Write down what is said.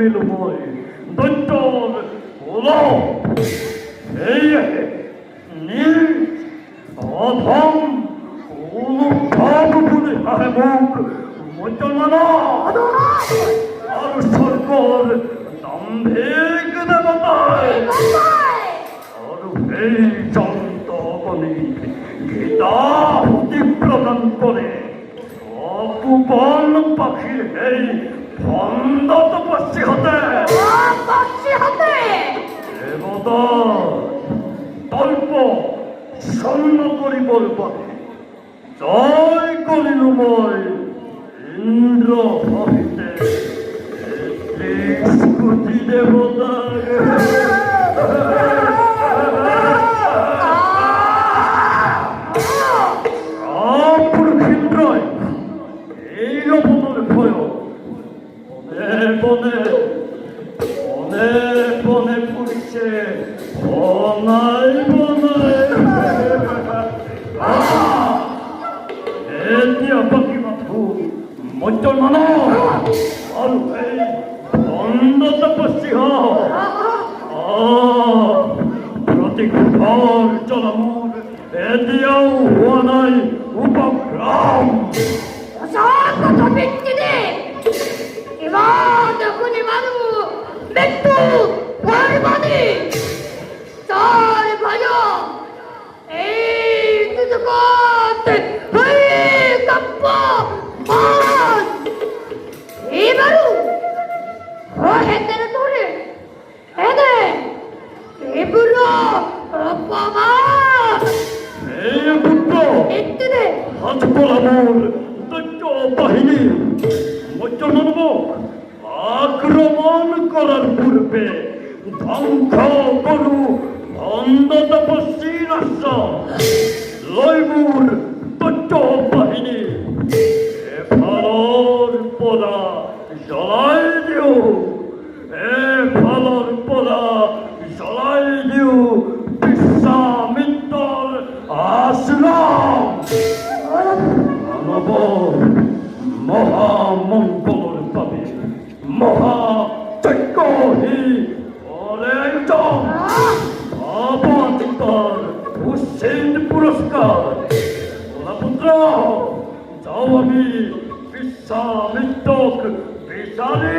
কলিলময় দৈত্যর ওলো এই নীল অধম অনুভব বলে হায় মুখ মুসলমান আর সরকার দাম্ভিক দেবতায় আর এই চন্দ্রগণী গীতা প্রদান করে অপুবন পাখির এই বন্ধ তপস্যি হতে দেবতা তল্প স্বর্ণ করিবর পাখি জয় কলিলময় ইন্দ্র হইতে স্কুতি দেবতা বনে বনে পুড়ছে বনাই বনাই এতিয়া বাকি মাথু মজ্জন মান আৰু এই বন্ধ তপস্যি প্ৰতিঘৰ জনমূৰ এতিয়াও হোৱা নাই উপক্ৰম যখনই মানুষ মৃত্যু ভরবাদী তার ভয় এই দুজগৎ হয়ে কম্প এবারও ও হেতের ধরে হেদে এগুলো অপমান এই পুত্র এত্তিদে হাত পলামোর দৈত্য বাহিনী মজ্জনব আক্রমণ করার পূর্বে ধ্বংস করু বন্ধ তপস্বীর আশ্রম লইমুর দৈত্য বাহিনী এ ফালর পদা জ্বলাই দিও এ ফালর পদা জ্বলাই দিও বিশ্বামিত্র আশ্রম মানব মহামঙ্গল পাবে মহাযজ্ঞহি অলেঞ্চম অবন্তিকর হুসেন পুরস্কার পুত্র যাও আমি বিশ্বামিত্রক বিচারে